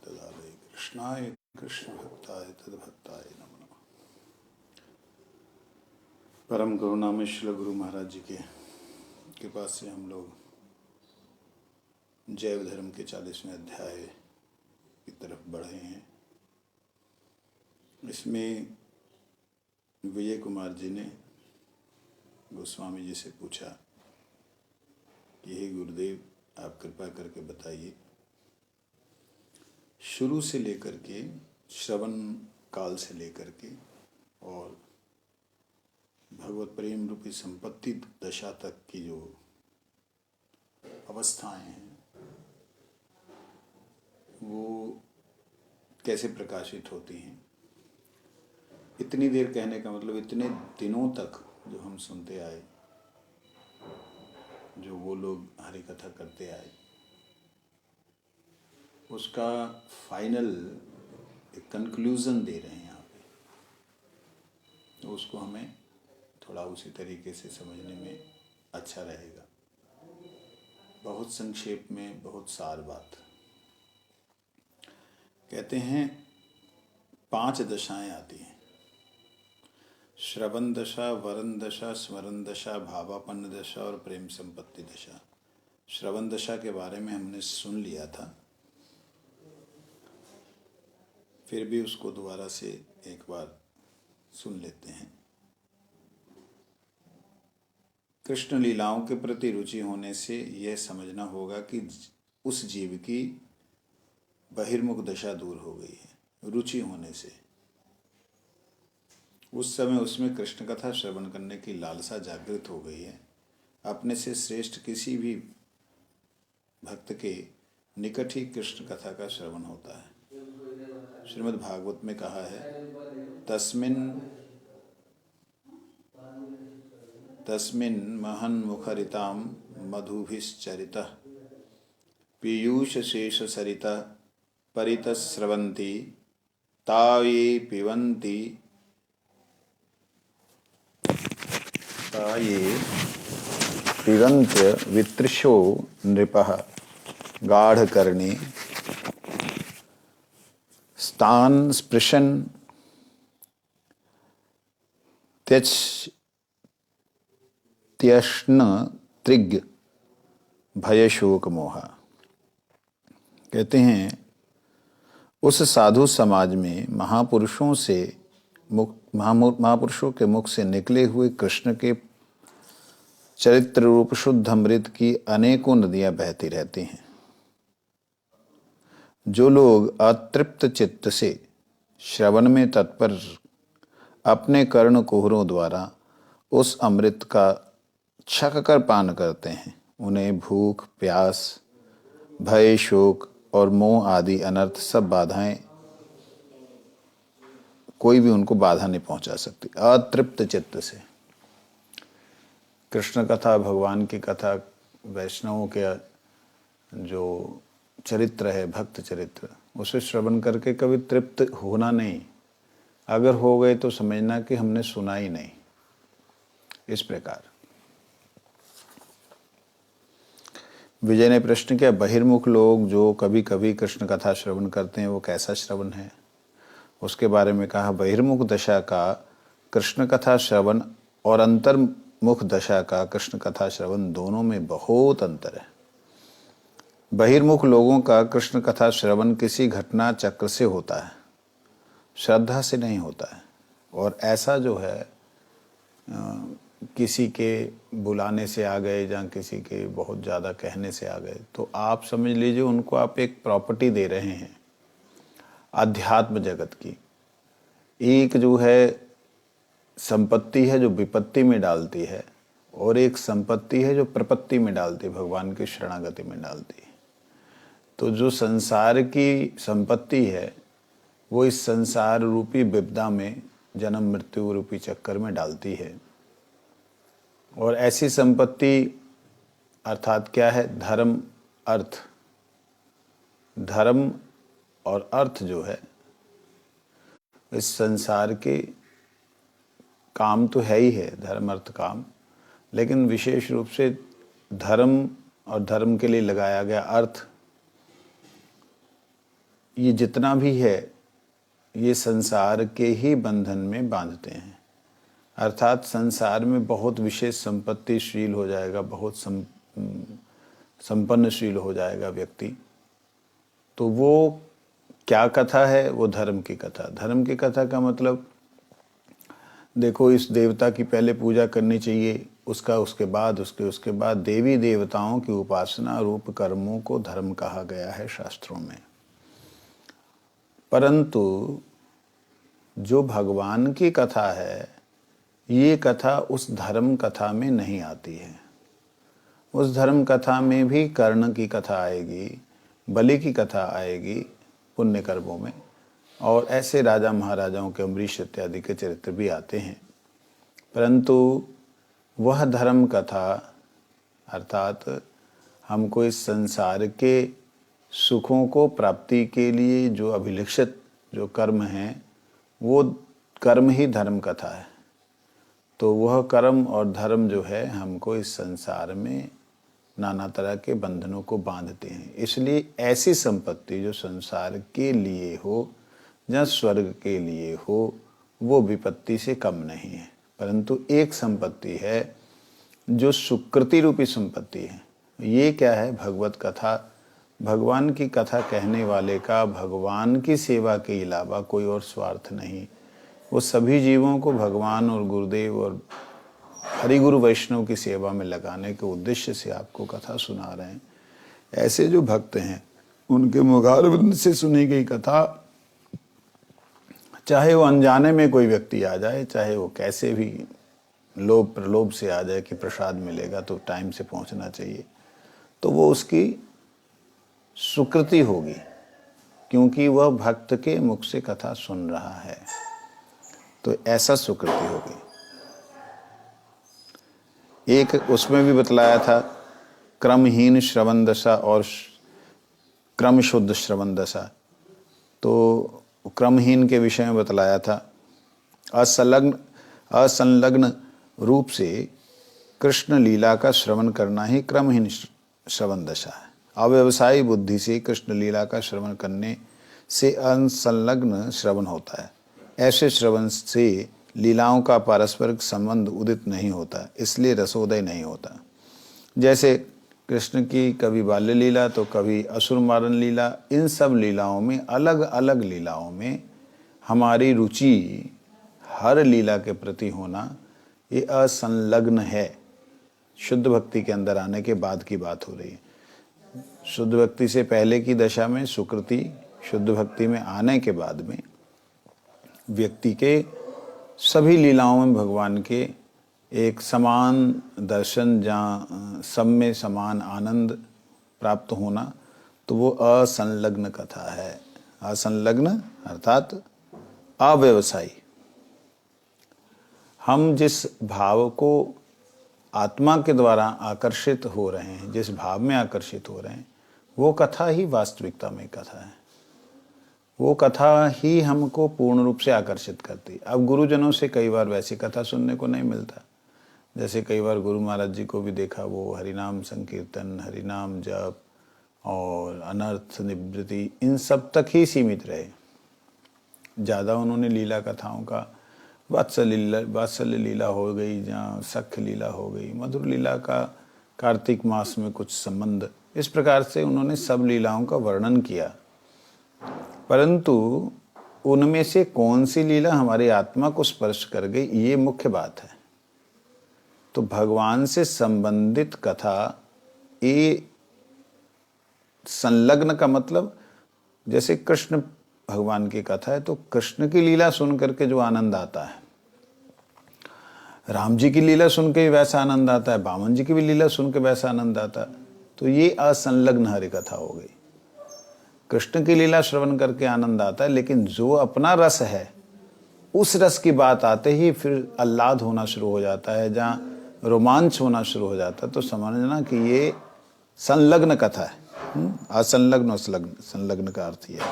तदालय कृष्णाय कृष्ण भक्ताय तद्भक्ताय नमो नमः। परम करुणामय श्री गुरु महाराज जी के कृपा से हम लोग जैव धर्म के 40वें अध्याय की तरफ बढ़े हैं। इसमें विजय कुमार जी ने गोस्वामी जी से पूछा कि हे गुरुदेव, आप कृपा करके बताइए, शुरू से लेकर के श्रवण काल से लेकर के और भगवत प्रेम रूपी संपत्ति दशा तक की जो अवस्थाएं हैं वो कैसे प्रकाशित होती हैं। इतनी देर कहने का मतलब इतने दिनों तक जो हम सुनते आए, जो वो लोग हरि कथा करते आए, उसका फाइनल एक कंक्लूजन दे रहे हैं यहाँ पे। तो उसको हमें थोड़ा उसी तरीके से समझने में अच्छा रहेगा। बहुत संक्षेप में बहुत सार बात कहते हैं। 5 दशाएं आती हैं: श्रवण दशा, वरण दशा, स्मरण दशा, भावापन्न दशा और प्रेम संपत्ति दशा। श्रवण दशा के बारे में हमने सुन लिया था, फिर भी उसको दोबारा से एक बार सुन लेते हैं। कृष्ण लीलाओं के प्रति रुचि होने से यह समझना होगा कि उस जीव की बहिर्मुख दशा दूर हो गई है। रुचि होने से उस समय उसमें कृष्ण कथा श्रवण करने की लालसा जागृत हो गई है। अपने से श्रेष्ठ किसी भी भक्त के निकट ही कृष्ण कथा का श्रवण होता है। श्रीमद् भागवत में कहा है, तस्मिन् महन मुखरिताम मधुभिश्चरितः पीयूष शेष सरिता परितस्रवन्ति ताये पिबन्त्य वितृषो नृपः गाढ़कर्णे स्तान स्पृशन त्यश्न त्रिग भय शोक मोहा। कहते हैं, उस साधु समाज में महापुरुषों के मुख से निकले हुए कृष्ण के चरित्र रूप शुद्ध अमृत की अनेकों नदियां बहती रहती हैं। जो लोग अतृप्त चित्त से श्रवण में तत्पर अपने कर्ण कुहरों द्वारा उस अमृत का छक कर पान करते हैं, उन्हें भूख, प्यास, भय, शोक और मोह आदि अनर्थ सब बाधाएं, कोई भी उनको बाधा नहीं पहुंचा सकती। अतृप्त चित्त से कृष्ण कथा, भगवान की कथा, वैष्णवों के जो चरित्र है, भक्त चरित्र, उसे श्रवण करके कभी तृप्त होना नहीं। अगर हो गए तो समझना कि हमने सुना ही नहीं। इस प्रकार विजय ने प्रश्न किया, बहिर्मुख लोग जो कभी कभी कृष्ण कथा श्रवण करते हैं वो कैसा श्रवण है? उसके बारे में कहा, बहिर्मुख दशा का कृष्ण कथा श्रवण और अंतर्मुख दशा का कृष्ण कथा श्रवण दोनों में बहुत अंतर है। बहिर्मुख लोगों का कृष्ण कथा श्रवण किसी घटना चक्र से होता है, श्रद्धा से नहीं होता है। और ऐसा जो है किसी के बुलाने से आ गए या किसी के बहुत ज़्यादा कहने से आ गए, तो आप समझ लीजिए उनको आप एक प्रॉपर्टी दे रहे हैं अध्यात्म जगत की। एक जो है संपत्ति है जो विपत्ति में डालती है, और एक संपत्ति है जो प्रपत्ति में डालती है, भगवान की शरणागति में डालती है। तो जो संसार की संपत्ति है वो इस संसार रूपी विपदा में, जन्म मृत्यु रूपी चक्कर में डालती है। और ऐसी संपत्ति अर्थात क्या है? धर्म, अर्थ। धर्म और अर्थ जो है इस संसार के काम तो है ही है, धर्म अर्थ काम, लेकिन विशेष रूप से धर्म और धर्म के लिए लगाया गया अर्थ ये जितना भी है ये संसार के ही बंधन में बांधते हैं। अर्थात संसार में बहुत विशेष संपत्तिशील हो जाएगा, बहुत संपन्नशील हो जाएगा व्यक्ति, तो वो क्या कथा है? वो धर्म की कथा। धर्म की कथा का मतलब देखो, इस देवता की पहले पूजा करनी चाहिए, उसके बाद देवी देवताओं की उपासना रूप कर्मों को धर्म कहा गया है शास्त्रों में। परंतु जो भगवान की कथा है, ये कथा उस धर्म कथा में नहीं आती है। उस धर्म कथा में भी कर्ण की कथा आएगी, बलि की कथा आएगी पुण्य कर्मों में, और ऐसे राजा महाराजाओं के अम्बरीश इत्यादि के चरित्र भी आते हैं। परंतु वह धर्म कथा, अर्थात हमको इस संसार के सुखों को प्राप्ति के लिए जो अभिलषित जो कर्म हैं, वो कर्म ही धर्म कथा है। तो वह कर्म और धर्म जो है हमको इस संसार में नाना तरह के बंधनों को बांधते हैं। इसलिए ऐसी संपत्ति जो संसार के लिए हो या स्वर्ग के लिए हो, वो विपत्ति से कम नहीं है। परंतु एक संपत्ति है जो सुकृति रूपी संपत्ति है। ये क्या है? भगवत कथा। भगवान की कथा कहने वाले का भगवान की सेवा के अलावा कोई और स्वार्थ नहीं। वो सभी जीवों को भगवान और गुरुदेव और हरिगुरु वैष्णव की सेवा में लगाने के उद्देश्य से आपको कथा सुना रहे हैं। ऐसे जो भक्त हैं, उनके मुखारविंद से सुनी गई कथा, चाहे वो अनजाने में कोई व्यक्ति आ जाए, चाहे वो कैसे भी लोभ प्रलोभ से आ जाए कि प्रसाद मिलेगा तो टाइम से पहुंचना चाहिए, तो वो उसकी सुकृति होगी, क्योंकि वह भक्त के मुख से कथा सुन रहा है। तो ऐसा सुकृति होगी। एक उसमें भी बतलाया था क्रमहीन श्रवण दशा और क्रम शुद्ध श्रवण दशा। तो क्रमहीन के विषय में बतलाया था असंलग्न रूप से कृष्ण लीला का श्रवण करना ही क्रमहीन श्रवण दशा है। अव्यवसायी बुद्धि से कृष्ण लीला का श्रवण करने से असंलग्न श्रवण होता है। ऐसे श्रवण से लीलाओं का पारस्परिक संबंध उदित नहीं होता, इसलिए रसोदय नहीं होता। जैसे कृष्ण की कभी बाल्य लीला तो कभी असुर मारन लीला, इन सब लीलाओं में, अलग अलग लीलाओं में हमारी रुचि हर लीला के प्रति होना, ये असंलग्न है। शुद्ध भक्ति के अंदर आने के बाद की बात हो रही है। शुद्ध भक्ति से पहले की दशा में सुकृति, शुद्ध भक्ति में आने के बाद में व्यक्ति के सभी लीलाओं में भगवान के एक समान दर्शन, जहाँ सब में समान आनंद प्राप्त होना, तो वो असंलग्न कथा है। असंलग्न अर्थात अव्यवसायी। हम जिस भाव को आत्मा के द्वारा आकर्षित हो रहे हैं, जिस भाव में आकर्षित हो रहे हैं, वो कथा ही वास्तविकता में कथा है। वो कथा ही हमको पूर्ण रूप से आकर्षित करती। अब गुरुजनों से कई बार वैसी कथा सुनने को नहीं मिलता। जैसे कई बार गुरु महाराज जी को भी देखा, वो हरिनाम संकीर्तन, हरिनाम जप और अनर्थ निवृत्ति, इन सब तक ही सीमित रहे। ज़्यादा उन्होंने लीला कथाओं का, वात्सल्य लीला हो गई, जहाँ सख्य लीला हो गई, मधुर लीला का कार्तिक मास में कुछ संबंध, इस प्रकार से उन्होंने सब लीलाओं का वर्णन किया। परंतु उनमें से कौन सी लीला हमारी आत्मा को स्पर्श कर गई, ये मुख्य बात है। तो भगवान से संबंधित कथा, ये संलग्न का मतलब, जैसे कृष्ण भगवान की कथा है तो कृष्ण की लीला सुन करके जो आनंद आता है, राम जी की लीला सुन के वैसा आनंद आता है, बामन जी की भी लीला सुन के वैसा आनंद आता है, तो ये असंलग्न हरि कथा हो गई। कृष्ण की लीला श्रवण करके आनंद आता है, लेकिन जो अपना रस है, उस रस की बात आते ही फिर आह्लाद होना शुरू हो जाता है, जहाँ रोमांच होना शुरू हो जाता है, तो समझना कि ये संलग्न कथा है। असंलग्न और संलग्न का अर्थ ये है।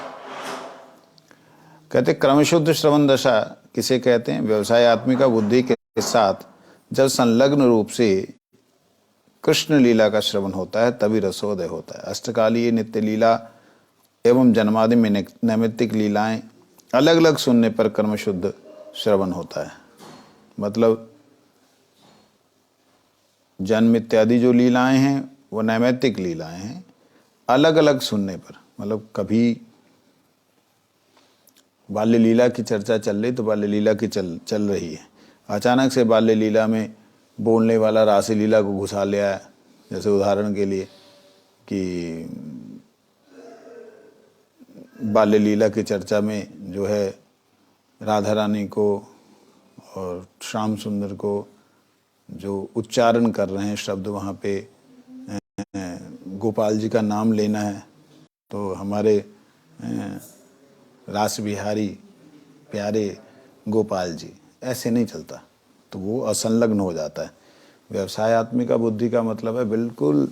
कहते क्रमशुद्ध श्रवण दशा किसे कहते हैं? व्यवसाय आत्मिका बुद्धि के साथ जब संलग्न रूप से कृष्ण लीला का श्रवण होता है, तभी रसोदय होता है। अष्टकालीय नित्य लीला एवं जन्मादि में नैमित्तिक लीलाएं अलग अलग सुनने पर कर्मशुद्ध श्रवण होता है। मतलब जन्म इत्यादि जो लीलाएं हैं वो नैमित्तिक लीलाएं हैं, अलग अलग सुनने पर। मतलब कभी बाल्य लीला की चर्चा चल रही तो बाल्य लीला की चल रही है, अचानक से बाल्य लीला में बोलने वाला रास लीला को घुसा लिया है। जैसे उदाहरण के लिए कि बाल्य लीला की चर्चा में जो है राधा रानी को और श्याम सुंदर को जो उच्चारण कर रहे हैं शब्द, वहाँ पे गोपाल जी का नाम लेना है, तो हमारे रास बिहारी प्यारे गोपाल जी, ऐसे नहीं चलता, तो वो असंलग्न हो जाता है। व्यवसायत्मिका बुद्धि का मतलब है बिल्कुल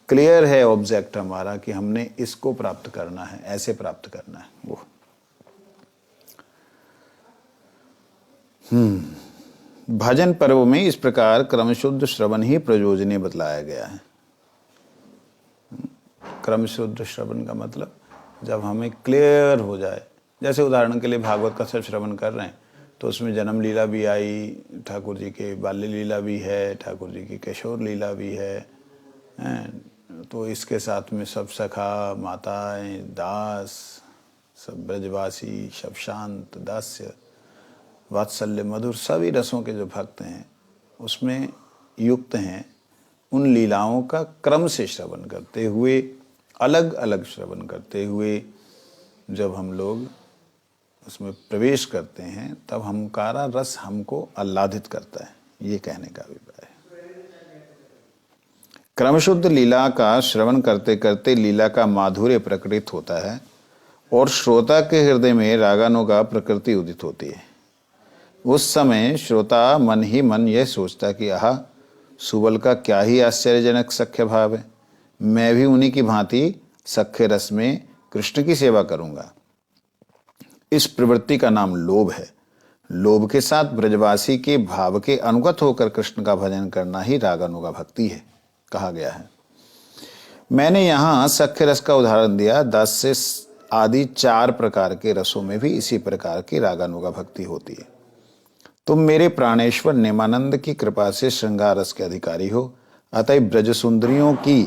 क्लियर है ऑब्जेक्ट हमारा कि हमने इसको प्राप्त करना है, ऐसे प्राप्त करना है वो। भजन पर्व में इस प्रकार क्रमशुद्ध श्रवण ही प्रयोजनीय बतलाया गया है। क्रमशुद्ध श्रवण का मतलब जब हमें क्लियर हो जाए, जैसे उदाहरण के लिए भागवत कथा श्रवण कर रहे हैं तो उसमें जन्म लीला भी आई, ठाकुर जी के बाल्य लीला भी है, ठाकुर जी की किशोर लीला भी है, तो इसके साथ में सब सखा माताएं दास सब ब्रजवासी सब शांत दास्य वात्सल्य मधुर सभी रसों के जो भक्त हैं उसमें युक्त हैं, उन लीलाओं का क्रम से श्रवण करते हुए, अलग अलग श्रवण करते हुए जब हम लोग उसमें प्रवेश करते हैं तब हमकारा रस हमको आह्लादित करता है, ये कहने का अभिप्राय है। क्रमशुद्ध लीला का श्रवण करते करते लीला का माधुर्य प्रकटित होता है और श्रोता के हृदय में रागानुगा प्रकृति उदित होती है। उस समय श्रोता मन ही मन यह सोचता कि आह, सुबल का क्या ही आश्चर्यजनक सख्य भाव है, मैं भी उन्हीं की भांति सख्य रस में कृष्ण की सेवा करूंगा। इस प्रवृत्ति का नाम लोभ है। लोभ के साथ ब्रजवासी के भाव के अनुगत होकर कृष्ण का भजन करना ही रागानुगा भक्ति है कहा गया है। मैंने यहाँ सख्य रस का उदाहरण दिया, 10 से आदि 4 प्रकार के रसों में भी इसी प्रकार की रागानुगा भक्ति होती है। तुम मेरे प्राणेश्वर नेमानंद की कृपा से श्रृंगार रस के अधिकारी हो, अतः ब्रज सुंदरियों की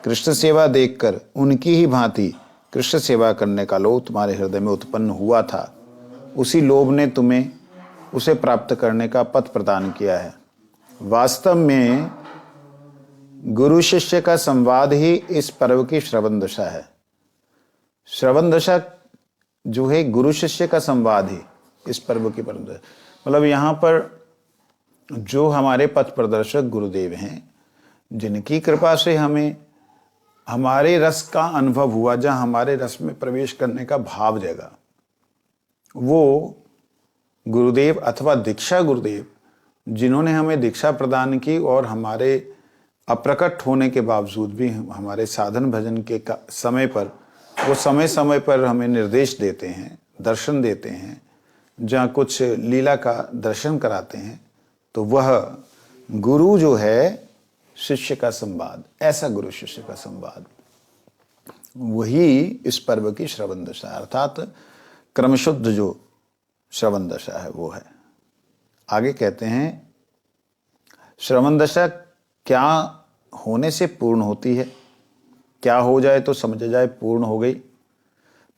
कृष्ण सेवा देखकर उनकी ही भांति कृष्ण सेवा करने का लोभ तुम्हारे हृदय में उत्पन्न हुआ था। उसी लोभ ने तुम्हें उसे प्राप्त करने का पथ प्रदान किया है। वास्तव में गुरु शिष्य का संवाद ही इस पर्व की श्रवण दशा है। श्रवण दशा जो है गुरु शिष्य का संवाद ही इस पर्व की परम दशा। मतलब यहाँ पर जो हमारे पथ प्रदर्शक गुरुदेव हैं, जिनकी कृपा से हमें हमारे रस का अनुभव हुआ, जहाँ हमारे रस में प्रवेश करने का भाव जगा, वो गुरुदेव अथवा दीक्षा गुरुदेव जिन्होंने हमें दीक्षा प्रदान की और हमारे अप्रकट होने के बावजूद भी हमारे साधन भजन के समय पर वो समय समय पर हमें निर्देश देते हैं, दर्शन देते हैं, जहाँ कुछ लीला का दर्शन कराते हैं, तो वह गुरु जो है शिष्य का संवाद, ऐसा गुरु शिष्य का संवाद, वही इस पर्व की श्रवण दशा अर्थात क्रमशुद्ध जो श्रवण दशा है वो है। आगे कहते हैं श्रवण दशा क्या होने से पूर्ण होती है, क्या हो जाए तो समझ जाए पूर्ण हो गई।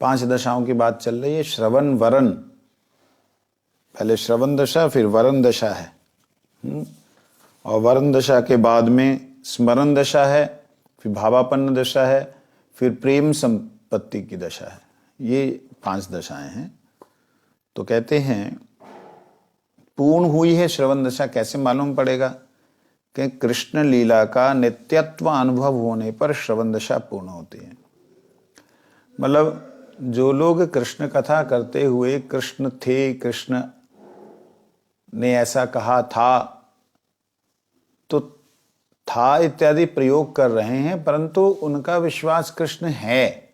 5 दशाओं की बात चल रही है। श्रवण वरण, पहले श्रवण दशा फिर वरण दशा है, और वरण दशा के बाद में स्मरण दशा है, फिर भावापन्न दशा है, फिर प्रेम संपत्ति की दशा है। ये 5 दशाएं हैं। तो कहते हैं पूर्ण हुई है श्रवण दशा, कैसे मालूम पड़ेगा कि कृष्ण लीला का नित्यत्व अनुभव होने पर श्रवण दशा पूर्ण होती है। मतलब जो लोग कृष्ण कथा करते हुए कृष्ण थे, कृष्ण ने ऐसा कहा था, तो था इत्यादि प्रयोग कर रहे हैं, परंतु उनका विश्वास कृष्ण है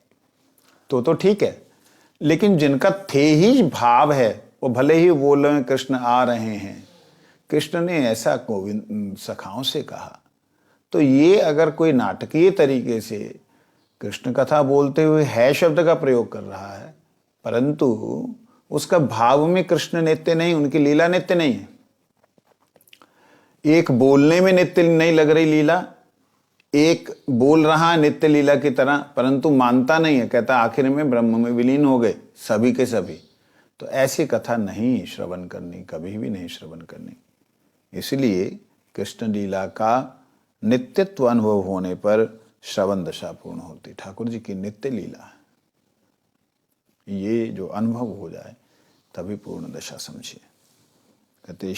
तो ठीक है, लेकिन जिनका थे ही भाव है, वो भले ही बोले कृष्ण आ रहे हैं, कृष्ण ने ऐसा गोविंद सखाओं से कहा, तो ये अगर कोई नाटकीय तरीके से कृष्ण कथा बोलते हुए है शब्द का प्रयोग कर रहा है, परंतु उसका भाव में कृष्ण नित्य नहीं, उनकी लीला नित्य नहीं है। एक बोलने में नित्य नहीं लग रही लीला, एक बोल रहा है नित्य लीला की तरह, परंतु मानता नहीं है, कहता आखिर में ब्रह्म में विलीन हो गए सभी के सभी। तो ऐसी कथा नहीं श्रवण करनी, कभी भी नहीं श्रवण करनी। इसलिए कृष्ण लीला का नित्यत्व अनुभव होने पर श्रवण दशा पूर्ण होती। ठाकुर जी की नित्य लीला ये जो अनुभव हो जाए तभी पूर्ण दशा समझिए। कहते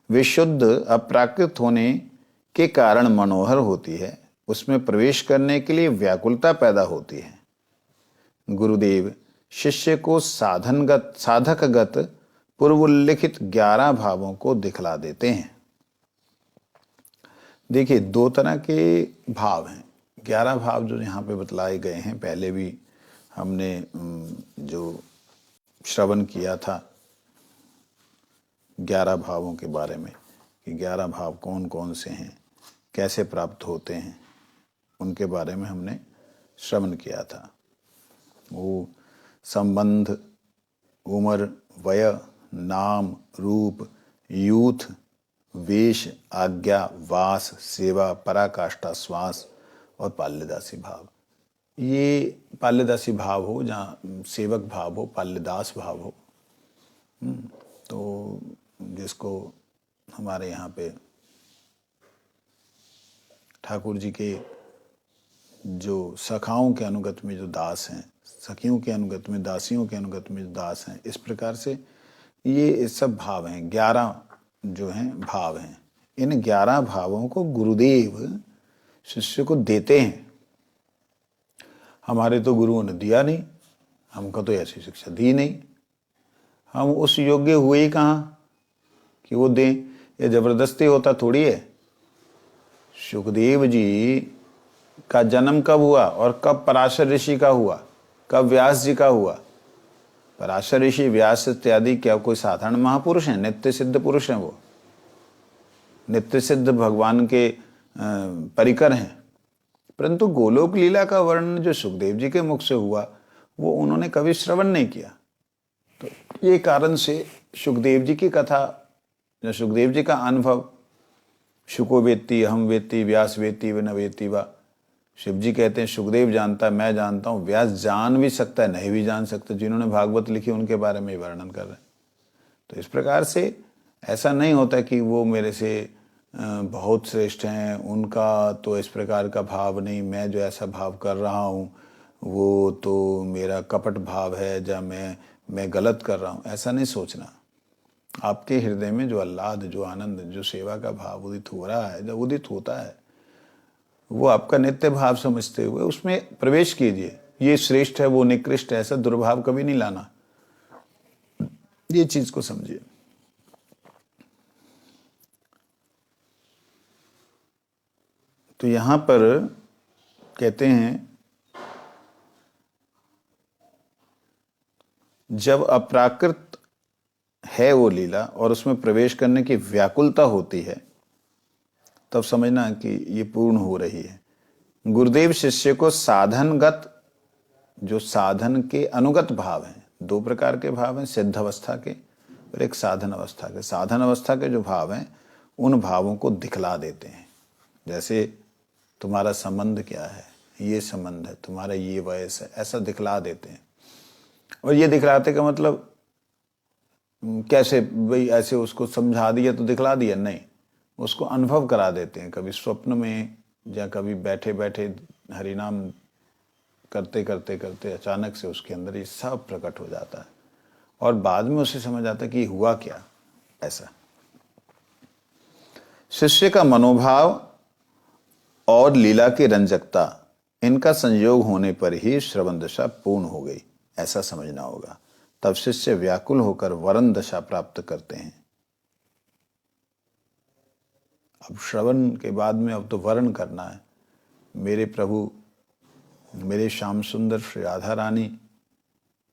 विशुद्ध अप्राकृत होने के कारण मनोहर होती है, उसमें प्रवेश करने के लिए व्याकुलता पैदा होती है। गुरुदेव शिष्य को साधकगत पूर्वोल्लिखित 11 भावों को दिखला देते हैं। देखिए 2 तरह के भाव हैं। 11 भाव जो यहाँ पे बतलाए गए हैं, पहले भी हमने जो श्रवण किया था 11 भावों के बारे में, कि 11 भाव कौन कौन से हैं, कैसे प्राप्त होते हैं, उनके बारे में हमने श्रवण किया था। वो संबंध, उम्र, वय, नाम, रूप, यूथ, वेश, आज्ञा, वास, सेवा, पराकाष्ठा, श्वास और पाल्यदासी भाव। ये पाल्यदासी भाव हो, जहाँ सेवक भाव हो, पाल्यदास भाव हो, तो जिसको हमारे यहाँ पे ठाकुर जी के जो सखाओं के अनुगत में जो दास हैं, सखियों के अनुगत में, दासियों के अनुगत में जो दास हैं, इस प्रकार से ये सब भाव हैं। 11 जो हैं भाव हैं। इन 11 भावों को गुरुदेव शिष्य को देते हैं। हमारे तो गुरुओं ने दिया नहीं, हमको तो ऐसी शिक्षा दी नहीं, हम उस योग्य हुए ही कहाँ कि वो दें। ये जबरदस्ती होता थोड़ी है। सुखदेव जी का जन्म कब हुआ और कब पराशर ऋषि का हुआ, कब व्यास जी का हुआ। पराशर ऋषि, व्यास इत्यादि क्या कोई साधारण महापुरुष हैं? नित्य सिद्ध पुरुष हैं, वो नित्य सिद्ध भगवान के परिकर हैं। परंतु गोलोक लीला का वर्णन जो सुखदेव जी के मुख से हुआ, वो उन्होंने कभी श्रवण नहीं किया। तो ये कारण से सुखदेव जी की कथा, जो सुखदेव जी का अनुभव, शुको वेत्ती, हम वेत्ती, व्यास वेत्ती, व न वेत्ती वा। शिव जी कहते हैं सुखदेव जानता है, मैं जानता हूँ, व्यास जान भी सकता है, नहीं भी जान सकता। जिन्होंने भागवत लिखी उनके बारे में वर्णन कर रहे हैं। तो इस प्रकार से ऐसा नहीं होता कि वो मेरे से बहुत श्रेष्ठ हैं, उनका तो इस प्रकार का भाव नहीं, मैं जो ऐसा भाव कर रहा हूँ वो तो मेरा कपट भाव है, या मैं गलत कर रहा हूँ। ऐसा नहीं सोचना। आपके हृदय में जो आह्लाद, जो आनंद, जो सेवा का भाव उदित हो रहा है, जब उदित होता है, वो आपका नित्य भाव समझते हुए उसमें प्रवेश कीजिए। ये श्रेष्ठ है, वो निकृष्ट है, ऐसा दुर्भाव कभी नहीं लाना। ये चीज को समझिए। तो यहां पर कहते हैं जब अप्राकृत है वो लीला और उसमें प्रवेश करने की व्याकुलता होती है, तब समझना कि ये पूर्ण हो रही है। गुरुदेव शिष्य को साधनगत, जो साधन के अनुगत भाव हैं, 2 प्रकार के भाव हैं, सिद्ध अवस्था के और एक साधन अवस्था के। साधन अवस्था के जो भाव हैं, उन भावों को दिखला देते हैं। जैसे तुम्हारा संबंध क्या है, ये संबंध है, तुम्हारा ये वयस है, ऐसा दिखला देते हैं। और ये दिखलाते का मतलब कैसे, भाई ऐसे उसको समझा दिया तो दिखला दिया, नहीं, उसको अनुभव करा देते हैं। कभी स्वप्न में, या कभी बैठे बैठे हरिनाम करते करते करते अचानक से उसके अंदर ये सब प्रकट हो जाता है, और बाद में उसे समझ आता है कि हुआ क्या। ऐसा शिष्य का मनोभाव और लीला की रंजकता, इनका संयोग होने पर ही श्रवण दशा पूर्ण हो गई, ऐसा समझना होगा। तब शिष्य व्याकुल होकर वरण दशा प्राप्त करते हैं। अब श्रवण के बाद में अब तो वर्ण करना है। मेरे प्रभु, मेरे श्याम सुंदर श्री राधा रानी,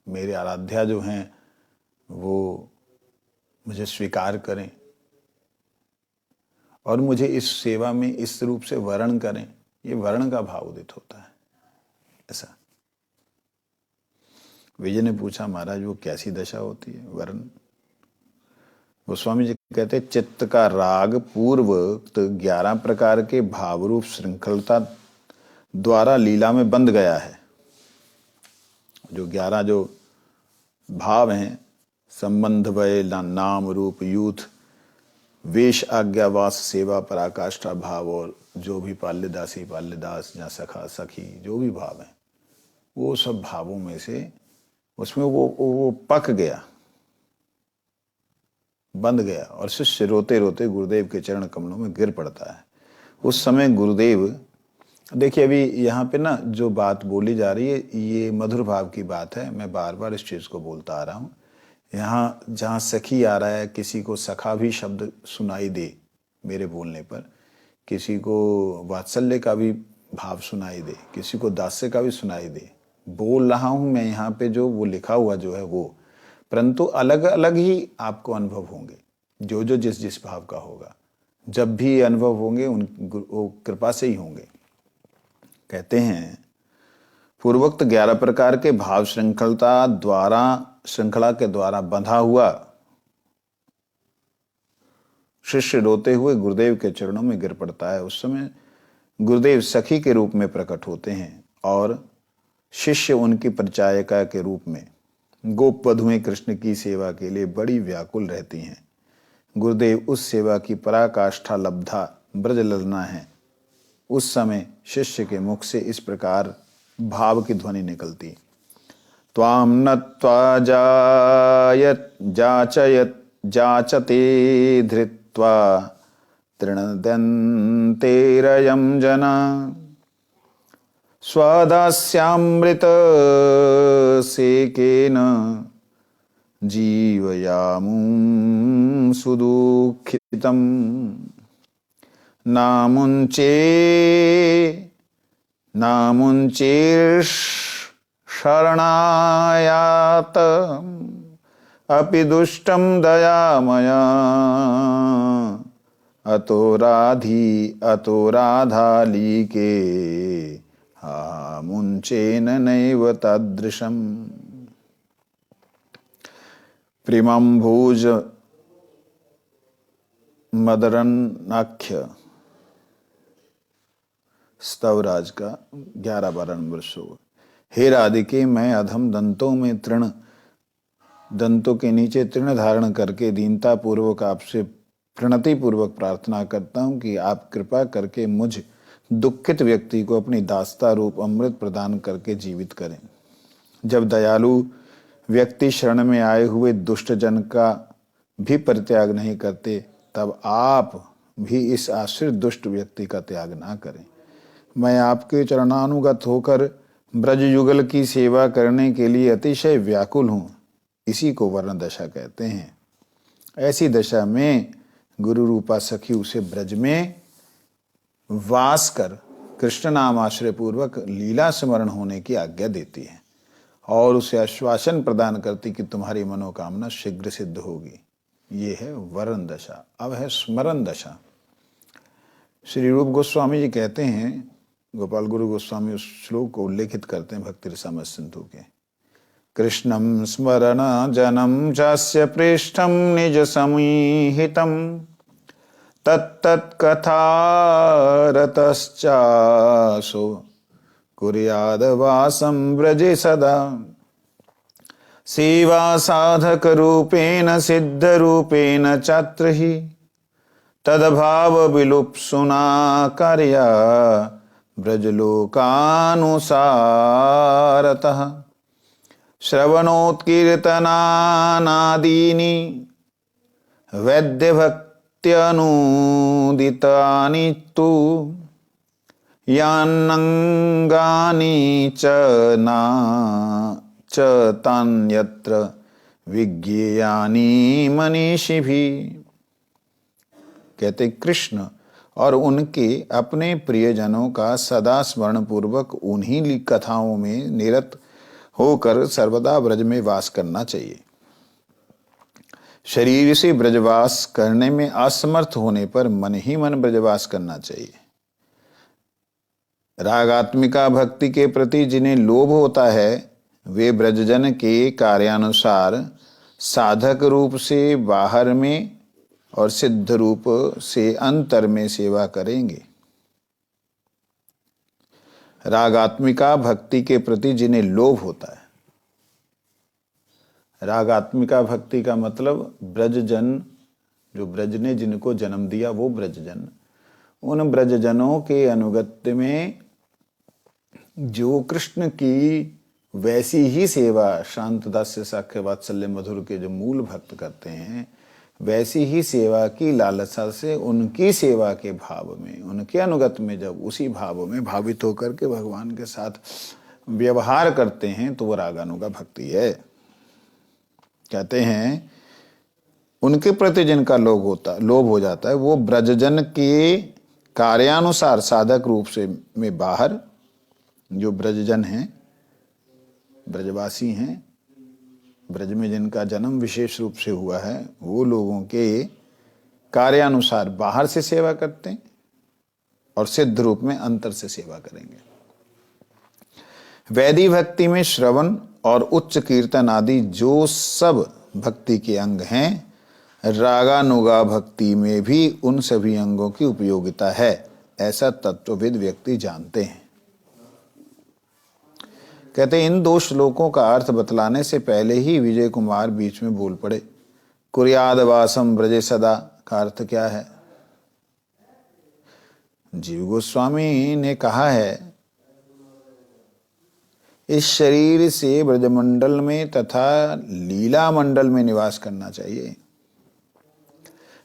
मेरे आराध्या जो हैं, वो मुझे स्वीकार करें और मुझे इस सेवा में इस रूप से वर्ण करें। ये वर्ण का भाव उदित होता है। ऐसा। विजय ने पूछा, महाराज वो कैसी दशा होती है, वर्ण? गोस्वामी जी कहते, चित्त का राग पूर्वोक्त 11 प्रकार के भावरूप श्रृंखलता द्वारा लीला में बंध गया है। जो 11 जो भाव हैं, संबंध, वय, नाम, रूप, यूथ, वेश, आज्ञा, वास, सेवा, पराकाष्ठा भाव, और जो भी पाल्यदासी, पाल्यदास या सखा, सखी, जो भी भाव हैं, वो सब भावों में से उसमें वो पक गया, बंध गया, और शिष्य रोते रोते गुरुदेव के चरण कमलों में गिर पड़ता है। उस समय गुरुदेव, देखिए अभी यहाँ पे ना जो बात बोली जा रही है, ये मधुर भाव की बात है। मैं बार बार इस चीज़ को बोलता आ रहा हूँ। यहाँ जहाँ सखी आ रहा है, किसी को सखा भी शब्द सुनाई दे मेरे बोलने पर, किसी को वात्सल्य का भी भाव सुनाई दे, किसी को दास्य का भी सुनाई दे, बोल रहा हूँ मैं यहाँ पे जो वो लिखा हुआ जो है वो, परंतु अलग अलग ही आपको अनुभव होंगे, जो जो जिस जिस भाव का होगा। जब भी अनुभव होंगे वो कृपा से ही होंगे। कहते हैं, पूर्वोक्त 11 प्रकार के भाव श्रृंखला के द्वारा बंधा हुआ शिष्य रोते हुए गुरुदेव के चरणों में गिर पड़ता है। उस समय गुरुदेव सखी के रूप में प्रकट होते हैं और शिष्य उनकी परिचायिका के रूप में। गोप वधुएं कृष्ण की सेवा के लिए बड़ी व्याकुल रहती हैं। गुरुदेव उस सेवा की पराकाष्ठा लब्धा ब्रज ललना है। उस समय शिष्य के मुख से इस प्रकार भाव की ध्वनि निकलती, त्वां नत्वा जाचते धृत्वा तृणदन्तेरयं जना स्वदास्यामृत सेकेन जीवयामुं सुदुःखितं नामुञ्चेर्शरणायात अपि दुष्टं दयामया अतो राधालीके मुञ्चेन नैव तादृशम्। प्रेमं भोज मदरनाख्य स्तवराज का 11-12 नंबर श्लोक। हे राधिके, मैं अधम दंतों के नीचे तृण धारण करके दीनता पूर्वक आपसे प्रणति पूर्वक प्रार्थना करता हूँ कि आप कृपा करके मुझ दुखित व्यक्ति को अपनी दास्ता रूप अमृत प्रदान करके जीवित करें। जब दयालु व्यक्ति शरण में आए हुए दुष्ट जन का भी परित्याग नहीं करते, तब आप भी इस आश्रित दुष्ट व्यक्ति का त्याग ना करें। मैं आपके चरणानुगत होकर ब्रज युगल की सेवा करने के लिए अतिशय व्याकुल हूँ। इसी को वर्ण दशा कहते हैं। ऐसी दशा में गुरु रूपा सखी उसे ब्रज में वास कर कृष्ण नाम आश्रय पूर्वक लीला स्मरण होने की आज्ञा देती है और उसे आश्वासन प्रदान करती कि तुम्हारी मनोकामना शीघ्र सिद्ध होगी। ये है वरण दशा। अब है स्मरण दशा। श्री रूप गोस्वामी जी कहते हैं, गोपाल गुरु गोस्वामी उस श्लोक को उल्लेखित करते हैं भक्ति रसामृत सिंधु के। कृष्णं स्मरण जनम चास्य पृष्ठं निज समीहितं तत्तत् कथारतश्चासो कुर्याद्वासं व्रजे सदा सेवा साधक रूपेण सिद्ध रूपेण चात्र हि तदभाव विलुप्सुना कार्या ब्रजलोकानुसारतः श्रवणोत्कीर्तनानादीनि वैद्यभक्त्यनूदितानि तु यान्नंगानि च तान्यत्र विज्ञेयानि मनीषिभिः। कहते कृष्ण और उनके अपने प्रियजनों का सदा स्मरण पूर्वक उन्हीं कथाओं में निरत होकर सर्वदा ब्रज में वास करना चाहिए। शरीर से ब्रजवास करने में असमर्थ होने पर मन ही मन ब्रजवास करना चाहिए। रागात्मिका भक्ति के प्रति जिन्हें लोभ होता है वे ब्रजजन के कार्यानुसार साधक रूप से बाहर में और सिद्ध रूप से अंतर में सेवा करेंगे। रागात्मिका भक्ति के प्रति जिन्हें लोभ होता है, रागात्मिका भक्ति का मतलब ब्रजजन, जो ब्रज ने जिनको जन्म दिया वो ब्रजजन, उन ब्रजजनों के अनुगत्य में जो कृष्ण की वैसी ही सेवा शांत दास्य साख्य वात्सल्य मधुर के जो मूल भक्त करते हैं, वैसी ही सेवा की लालसा से उनकी सेवा के भाव में, उनके अनुगत में जब उसी भाव में भावित होकर के भगवान के साथ व्यवहार करते हैं तो वो रागानुगा भक्ति है। कहते हैं उनके प्रति जिनका लोभ हो जाता है वो ब्रजजन के कार्यानुसार साधक रूप से में बाहर, जो ब्रजजन हैं, ब्रजवासी हैं, ब्रज में जिनका जन्म विशेष रूप से हुआ है, वो लोगों के कार्यानुसार बाहर से सेवा करते हैं और सिद्ध रूप में अंतर से सेवा करेंगे। वैदिक भक्ति में श्रवण और उच्च कीर्तन आदि जो सब भक्ति के अंग हैं, रागानुगा भक्ति में भी उन सभी अंगों की उपयोगिता है, ऐसा तत्वविद व्यक्ति जानते हैं। कहते हैं इन दो श्लोकों का अर्थ बतलाने से पहले ही विजय कुमार बीच में बोल पड़े। कुर्याद वासम ब्रजे सदा का अर्थ क्या है? जीव गोस्वामी ने कहा है इस शरीर से ब्रजमंडल में तथा लीला मंडल में निवास करना चाहिए।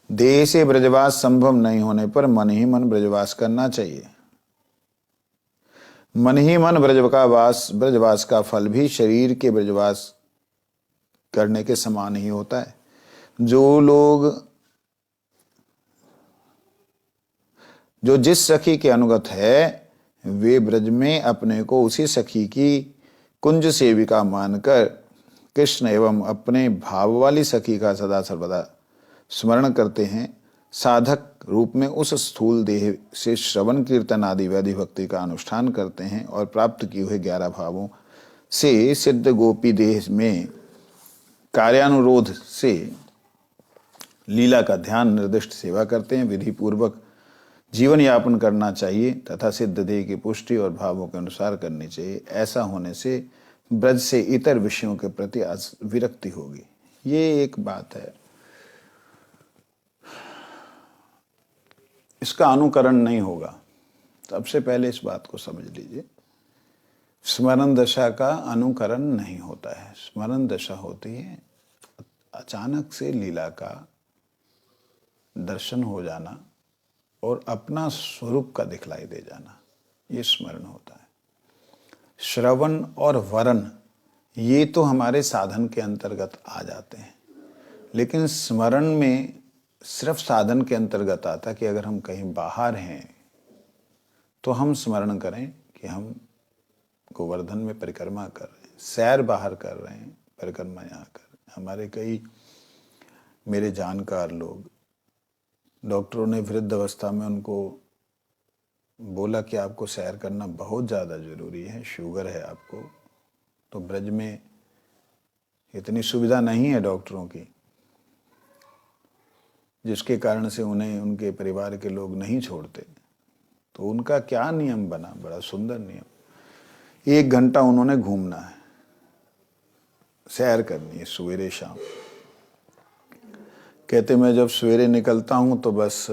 देह से ब्रजवास संभव नहीं होने पर मन ही मन ब्रजवास करना चाहिए। मन ही मन ब्रजवास का फल भी शरीर के ब्रजवास करने के समान ही होता है। जो जिस सखी के अनुगत है वे ब्रज में अपने को उसी सखी की कुंज सेविका मानकर कृष्ण एवं अपने भाव वाली सखी का सदा सर्वदा स्मरण करते हैं। साधक रूप में उस स्थूल देह से श्रवण कीर्तन आदि वैदिक भक्ति का अनुष्ठान करते हैं और प्राप्त किए हुए 11 भावों से सिद्ध गोपी देह में कार्यानुरोध से लीला का ध्यान निर्दिष्ट सेवा करते हैं। विधि पूर्वक जीवन यापन करना चाहिए तथा सिद्ध देह की पुष्टि और भावों के अनुसार करनी चाहिए। ऐसा होने से ब्रज से इतर विषयों के प्रति विरक्ति होगी। ये एक बात है, इसका अनुकरण नहीं होगा। सबसे पहले इस बात को समझ लीजिए, स्मरण दशा का अनुकरण नहीं होता है। स्मरण दशा होती है अचानक से लीला का दर्शन हो जाना और अपना स्वरूप का दिखलाई दे जाना, ये स्मरण होता है। श्रवण और वरण ये तो हमारे साधन के अंतर्गत आ जाते हैं, लेकिन स्मरण में सिर्फ साधन के अंतर्गत आता कि अगर हम कहीं बाहर हैं तो हम स्मरण करें कि हम गोवर्धन में परिक्रमा कर रहे हैं, सैर बाहर कर रहे हैं, परिक्रमा यहाँ कर रहे हैं। हमारे कई मेरे जानकार लोग, डॉक्टरों ने वृद्ध अवस्था में उनको बोला कि आपको सैर करना बहुत ज़्यादा ज़रूरी है, शुगर है आपको। तो ब्रज में इतनी सुविधा नहीं है डॉक्टरों की, जिसके कारण से उन्हें उनके परिवार के लोग नहीं छोड़ते। तो उनका क्या नियम बना, बड़ा सुंदर नियम। 1 घंटा उन्होंने घूमना है, सैर करनी है सवेरे शाम। कहते मैं जब सवेरे निकलता हूँ तो बस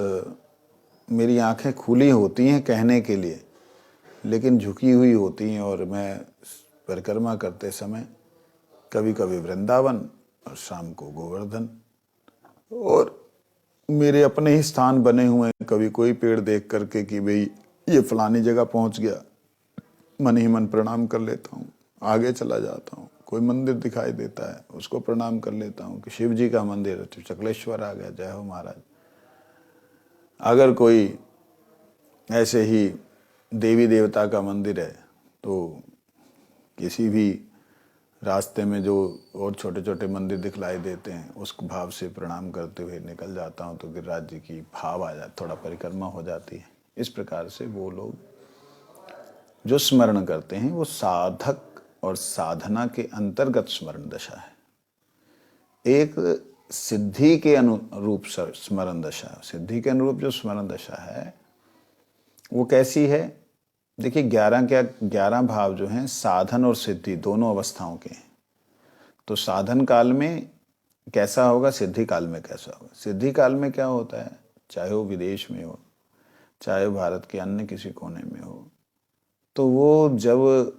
मेरी आंखें खुली होती हैं कहने के लिए, लेकिन झुकी हुई होती हैं, और मैं परिक्रमा करते समय कभी कभी वृंदावन और शाम को गोवर्धन, और मेरे अपने ही स्थान बने हुए हैं। कभी कोई पेड़ देख करके कि भाई ये फलानी जगह पहुंच गया, मन ही मन प्रणाम कर लेता हूँ, आगे चला जाता हूँ। कोई मंदिर दिखाई देता है उसको प्रणाम कर लेता हूँ कि शिव जी का मंदिर है तो चकलेश्वर आ गया, जय हो महाराज। अगर कोई ऐसे ही देवी देवता का मंदिर है तो किसी भी रास्ते में जो और छोटे छोटे मंदिर दिखलाई देते हैं उस भाव से प्रणाम करते हुए निकल जाता हूँ, तो गिरिराज जी की भाव आ जाता, थोड़ा परिक्रमा हो जाती है। इस प्रकार से वो लोग जो स्मरण करते हैं वो साधक और साधना के अंतर्गत स्मरण दशा है। एक सिद्धि के अनुरूप स्मरण दशा, सिद्धि के अनुरूप जो स्मरण दशा है वो कैसी है? देखिए 11 भाव जो हैं साधन और सिद्धि दोनों अवस्थाओं के हैं। तो साधन काल में कैसा होगा, सिद्धि काल में कैसा होगा? सिद्धि काल में क्या होता है, चाहे वो विदेश में हो चाहे वो भारत के अन्य किसी कोने में हो, तो वो जब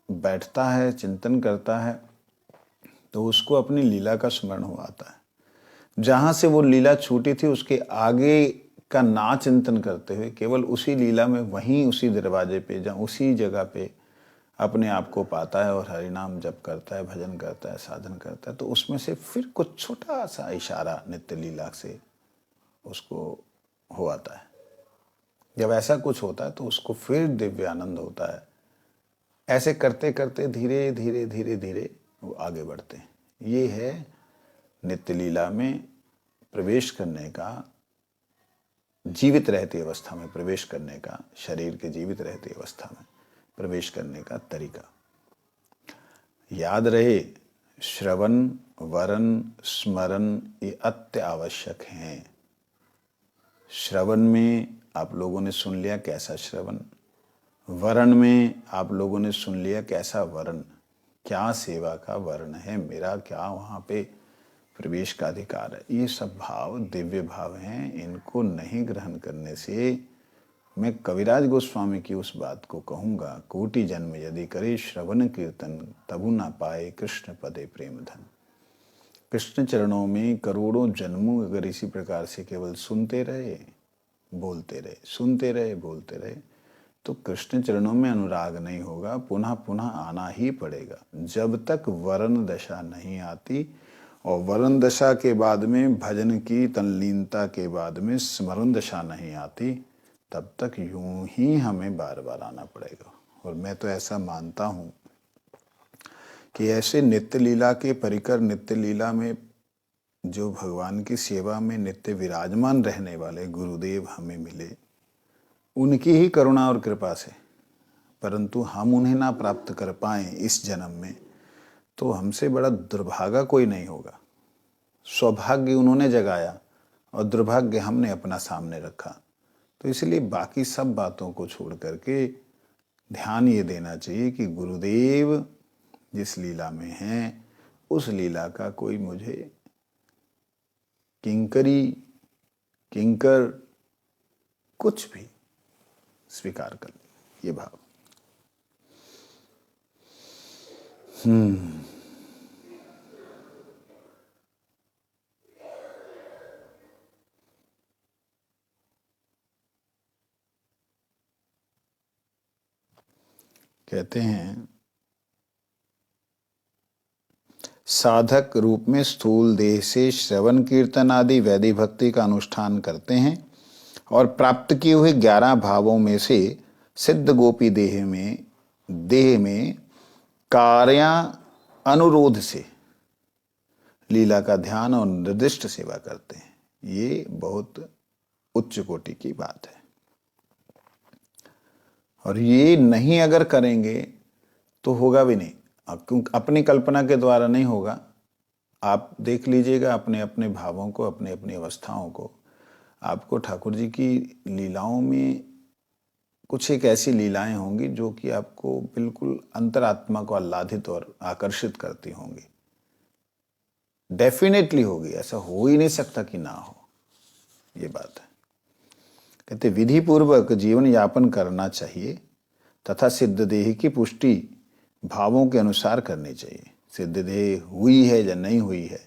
बैठता है चिंतन करता है तो उसको अपनी लीला का स्मरण हो आता है। जहाँ से वो लीला छूटी थी उसके आगे का ना चिंतन करते हुए केवल उसी लीला में वहीं उसी दरवाजे पे जहाँ उसी जगह पे अपने आप को पाता है और हरिनाम जप करता है, भजन करता है, साधन करता है। तो उसमें से फिर कुछ छोटा सा इशारा नित्य लीला से उसको हो आता है। जब ऐसा कुछ होता है तो उसको फिर दिव्य आनंद होता है। ऐसे करते करते धीरे धीरे धीरे धीरे वो आगे बढ़ते हैं। ये है नित्य लीला में प्रवेश करने का, जीवित रहती अवस्था में प्रवेश करने का, शरीर के जीवित रहती अवस्था में प्रवेश करने का तरीका। याद रहे, श्रवण, वरण, स्मरण ये अत्य आवश्यक हैं। श्रवण में आप लोगों ने सुन लिया, कैसा श्रवण? वरण में आप लोगों ने सुन लिया, कैसा वरण? क्या सेवा का वर्ण है मेरा, क्या वहाँ पे प्रवेश का अधिकार है? ये सब भाव दिव्य भाव हैं। इनको नहीं ग्रहण करने से मैं कविराज गोस्वामी की उस बात को कहूँगा, कोटि जन्म यदि करे श्रवण कीर्तन तबु ना पाए कृष्ण पदे प्रेम धन। कृष्ण चरणों में करोड़ों जन्मों अगर इसी प्रकार से केवल सुनते रहे, बोलते रहे, सुनते रहे, बोलते रहे, तो कृष्ण चरणों में अनुराग नहीं होगा, पुनः पुनः आना ही पड़ेगा। जब तक वरण दशा नहीं आती और वरण दशा के बाद में भजन की तल्लीनता के बाद में स्मरण दशा नहीं आती, तब तक यूं ही हमें बार बार आना पड़ेगा। और मैं तो ऐसा मानता हूँ कि ऐसे नित्य लीला के परिकर, नित्य लीला में जो भगवान की सेवा में नित्य विराजमान रहने वाले गुरुदेव हमें मिले, उनकी ही करुणा और कृपा से, परंतु हम उन्हें ना प्राप्त कर पाएं इस जन्म में, तो हमसे बड़ा दुर्भागा कोई नहीं होगा। सौभाग्य उन्होंने जगाया और दुर्भाग्य हमने अपना सामने रखा। तो इसलिए बाकी सब बातों को छोड़ करके ध्यान ये देना चाहिए कि गुरुदेव जिस लीला में हैं उस लीला का कोई मुझे किंकरी, किंकर कुछ भी स्वीकार कर, ये भाव। कहते हैं साधक रूप में स्थूल देह से श्रवण कीर्तन आदि वैदिक भक्ति का अनुष्ठान करते हैं और प्राप्त किए हुए 11 भावों में से सिद्ध गोपी देह में कार्या अनुरोध से लीला का ध्यान और निर्दिष्ट सेवा करते हैं। ये बहुत उच्च कोटि की बात है। और ये नहीं अगर करेंगे तो होगा भी नहीं, क्योंकि अपनी कल्पना के द्वारा नहीं होगा। आप देख लीजिएगा अपने अपने भावों को, अपनी अपनी अवस्थाओं को। आपको ठाकुर जी की लीलाओं में कुछ एक ऐसी लीलाएं होंगी जो कि आपको बिल्कुल अंतरात्मा को आह्लादित और आकर्षित करती होंगी। डेफिनेटली होगी, ऐसा हो ही नहीं सकता कि ना हो। ये बात है। कहते विधि पूर्वक जीवन यापन करना चाहिए तथा सिद्ध देह की पुष्टि भावों के अनुसार करनी चाहिए। सिद्ध देह हुई है या नहीं हुई है,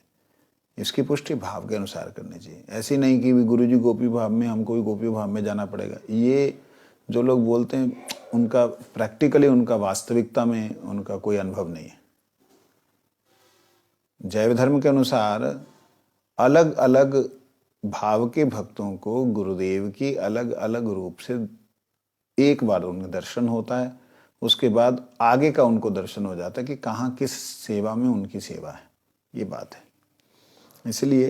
इसकी पुष्टि भाव के अनुसार करनी चाहिए। ऐसी नहीं कि गुरु जी गोपी भाव में, हमको भी गोपी भाव में जाना पड़ेगा। ये जो लोग बोलते हैं उनका प्रैक्टिकली, उनका वास्तविकता में उनका कोई अनुभव नहीं है। जैव धर्म के अनुसार अलग अलग भाव के भक्तों को गुरुदेव की अलग अलग रूप से एक बार उनका दर्शन होता है, उसके बाद आगे का उनको दर्शन हो जाता है कि कहाँ किस सेवा में उनकी सेवा है। ये बात है। इसलिए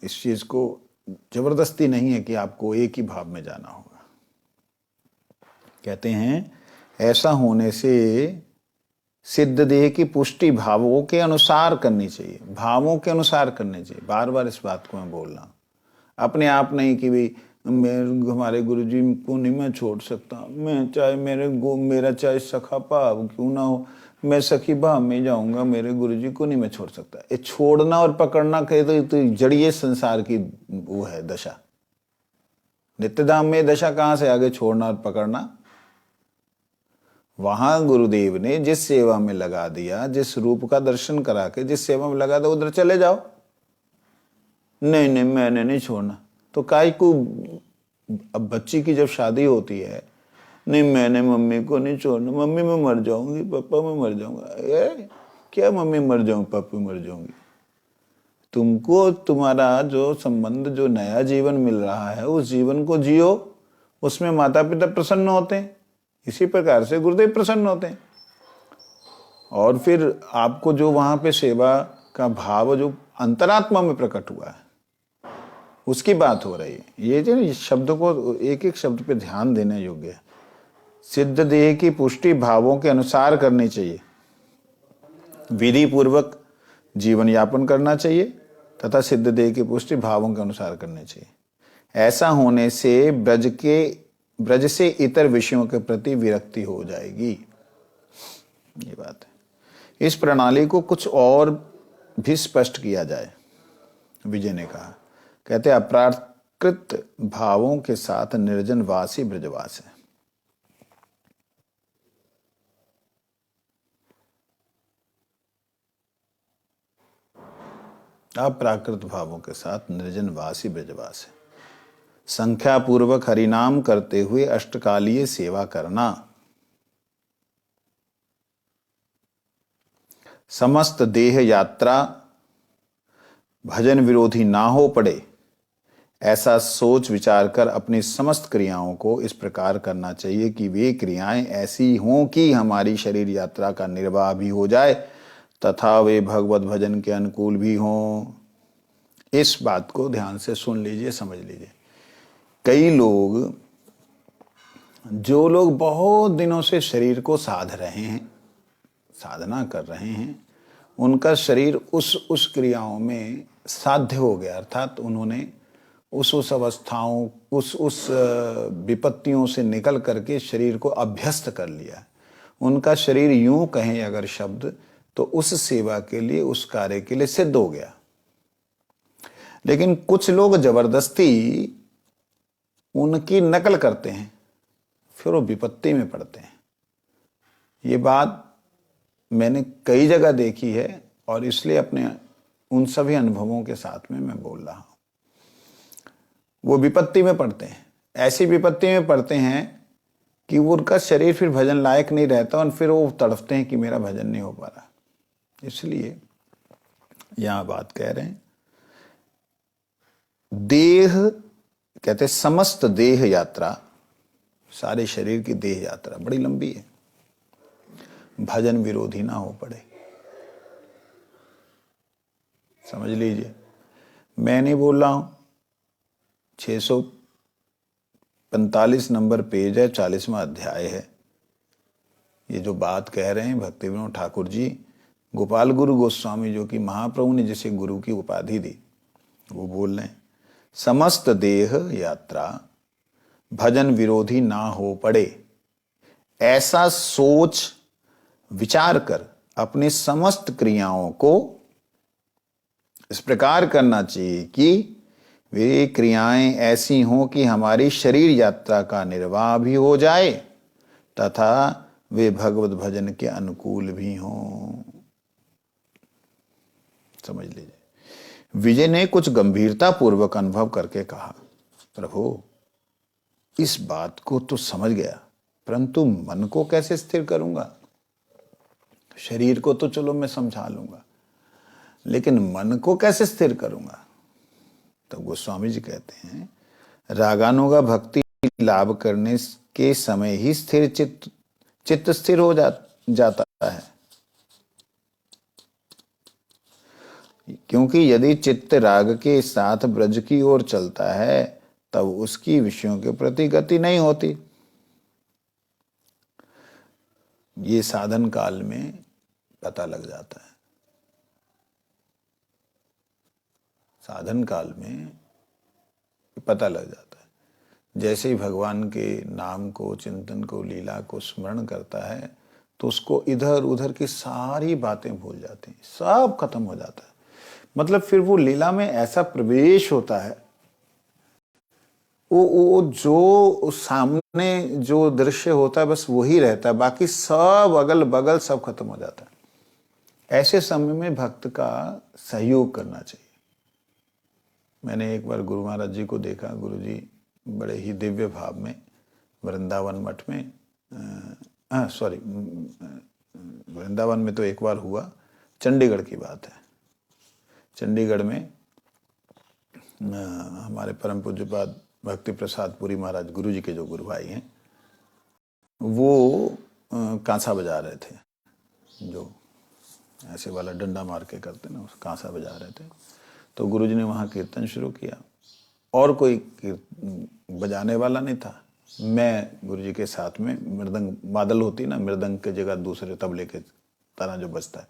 इस चीज़ को जबरदस्ती नहीं है कि आपको एक ही भाव में जाना होगा। कहते हैं ऐसा होने से सिद्ध देह की पुष्टि भावों के अनुसार करनी चाहिए, भावों के अनुसार करनी चाहिए। बार बार इस बात को मैं बोल रहा हूँ, अपने आप नहीं कि भाई हमारे गुरुजी को नहीं मैं छोड़ सकता, मैं चाहे मेरा चाहे सखा भाव क्यों ना हो, मैं सखी भाव में जाऊंगा, मेरे गुरुजी को नहीं मैं छोड़ सकता। ये छोड़ना और पकड़ना कहे तो जड़िए संसार की वो है दशा। नित्यधाम में दशा कहाँ से आगे छोड़ना और पकड़ना? वहां गुरुदेव ने जिस सेवा में लगा दिया, जिस रूप का दर्शन करा के जिस सेवा में लगा दिया, उधर चले जाओ। नहीं नहीं मैंने नहीं छोड़ना, तो काय को अब बच्ची की जब शादी होती है, नहीं मैंने मम्मी को नहीं छोड़ना, मम्मी मैं मर जाऊंगी, पापा मैं मर जाऊंगा। क्या मम्मी मर जाऊंगी, पापा मर जाऊंगी? तुमको तुम्हारा जो संबंध, जो नया जीवन मिल रहा है, उस जीवन को जियो, उसमें माता पिता प्रसन्न होते हैं, इसी प्रकार से गुरुदेव प्रसन्न होते हैं। और फिर आपको जो वहां पे सेवा का भाव जो अंतरात्मा में प्रकट हुआ है, उसकी बात हो रही है। ये जो शब्द को एक एक शब्द पे ध्यान देने योग्य है। सिद्ध देह की पुष्टि भावों के अनुसार करनी चाहिए, विधि पूर्वक जीवन यापन करना चाहिए तथा सिद्ध देह की पुष्टि भावों के अनुसार करनी चाहिए। ऐसा होने से ब्रज से इतर विषयों के प्रति विरक्ति हो जाएगी। ये बात है। इस प्रणाली को कुछ और भी स्पष्ट किया जाए। विजय ने कहा, कहते अप्राकृत भावों के साथ निर्जन वासी ब्रजवास है। अप्राकृत भावों के साथ निर्जन वासी ब्रजवास है। संख्या पूर्वक हरिनाम करते हुए अष्टकालीय सेवा करना, समस्त देह यात्रा भजन विरोधी ना हो पड़े, ऐसा सोच विचार कर अपनी समस्त क्रियाओं को इस प्रकार करना चाहिए कि वे क्रियाएं ऐसी हों कि हमारी शरीर यात्रा का निर्वाह भी हो जाए तथा वे भगवत भजन के अनुकूल भी हों। इस बात को ध्यान से सुन लीजिए, समझ लीजिए। कई लोग, जो लोग बहुत दिनों से शरीर को साध रहे हैं, साधना कर रहे हैं, उनका शरीर उस क्रियाओं में साध्य हो गया, अर्थात उन्होंने उस अवस्थाओं, उस विपत्तियों से निकल करके शरीर को अभ्यस्त कर लिया। उनका शरीर यूं कहें अगर शब्द, तो उस सेवा के लिए, उस कार्य के लिए सिद्ध हो गया। लेकिन कुछ लोग जबरदस्ती उनकी नकल करते हैं, फिर वो विपत्ति में पड़ते हैं। ये बात मैंने कई जगह देखी है और इसलिए अपने उन सभी अनुभवों के साथ में मैं बोल रहा हूं। वो विपत्ति में पड़ते हैं, ऐसी विपत्ति में पड़ते हैं कि वो उनका शरीर फिर भजन लायक नहीं रहता और फिर वो तड़फते हैं कि मेरा भजन नहीं हो पा रहा। इसलिए यहां बात कह रहे हैं, देह, कहते समस्त देह यात्रा, सारे शरीर की देह यात्रा बड़ी लंबी है, भजन विरोधी ना हो पड़े। समझ लीजिए, मैं नहीं बोल रहा हूं, 645 नंबर पेज है, 40वां अध्याय है। ये जो बात कह रहे हैं भक्ति विनोद ठाकुर जी, गोपाल गुरु गोस्वामी, जो कि महाप्रभु ने जिसे गुरु की उपाधि दी, वो बोल रहे हैं, समस्त देह यात्रा भजन विरोधी ना हो पड़े, ऐसा सोच विचार कर अपनी समस्त क्रियाओं को इस प्रकार करना चाहिए कि वे क्रियाएं ऐसी हों कि हमारी शरीर यात्रा का निर्वाह भी हो जाए तथा वे भगवत भजन के अनुकूल भी हों। समझ लीजिए। विजय ने कुछ गंभीरता पूर्वक अनुभव करके कहा, प्रभु इस बात को तो समझ गया, परंतु मन को कैसे स्थिर करूंगा? शरीर को तो चलो मैं समझा लूंगा, लेकिन मन को कैसे स्थिर करूंगा? तो गोस्वामी जी कहते हैं, रागानुगा भक्ति लाभ करने के समय ही स्थिर चित्त स्थिर हो जाता है। क्योंकि यदि चित्त राग के साथ ब्रज की ओर चलता है, तब उसकी विषयों के प्रति गति नहीं होती। ये साधन काल में पता लग जाता है। साधन काल में पता लग जाता है। जैसे ही भगवान के नाम को, चिंतन को, लीला को स्मरण करता है तो उसको इधर उधर की सारी बातें भूल जाती हैं, सब खत्म हो जाता है। मतलब फिर वो लीला में ऐसा प्रवेश होता है, वो जो सामने जो दृश्य होता है बस वही रहता है, बाकी सब अगल बगल सब खत्म हो जाता है। ऐसे समय में भक्त का सहयोग करना चाहिए। मैंने एक बार गुरु महाराज जी को देखा। गुरु जी बड़े ही दिव्य भाव में वृंदावन मठ में, सॉरी वृंदावन में तो एक बार हुआ, चंडीगढ़ की बात है। चंडीगढ़ में हमारे परम पूज्यपाद भक्ति प्रसाद पुरी महाराज गुरु जी के जो गुरु भाई हैं, वो कांसा बजा रहे थे, जो ऐसे वाला डंडा मार के करते ना, कांसा बजा रहे थे। तो गुरु जी ने वहाँ कीर्तन शुरू किया और कोई बजाने वाला नहीं था। मैं गुरु जी के साथ में मृदंग, मादल होती ना, मृदंग के जगह दूसरे तबले के तरह जो बजता है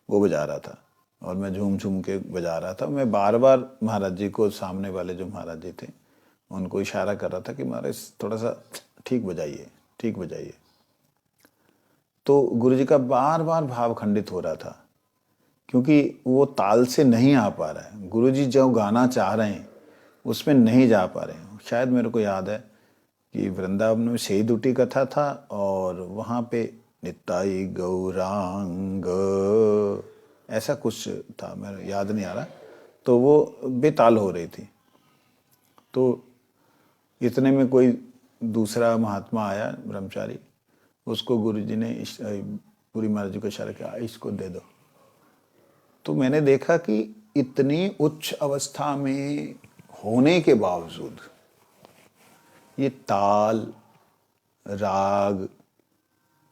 वो बजा रहा था और मैं झूम झूम के बजा रहा था। मैं बार बार महाराज जी को, सामने वाले जो महाराज जी थे उनको इशारा कर रहा था कि महाराज थोड़ा सा ठीक बजाइए, ठीक बजाइए। तो गुरु जी का बार बार भाव खंडित हो रहा था क्योंकि वो ताल से नहीं आ पा रहा है। गुरु जी जो गाना चाह रहे हैं उसमें नहीं जा पा रहे हैं। शायद मेरे को याद है कि वृंदावन में सही दुटी कथा था और वहाँ पे निताई गौरांग ऐसा कुछ था, मेरे याद नहीं आ रहा। तो वो बेताल हो रही थी। तो इतने में कोई दूसरा महात्मा आया, ब्रह्मचारी, उसको गुरु जी ने पुरी महाराज जी को इशारा किया, इसको दे दो। तो मैंने देखा कि इतनी उच्च अवस्था में होने के बावजूद ये ताल, राग,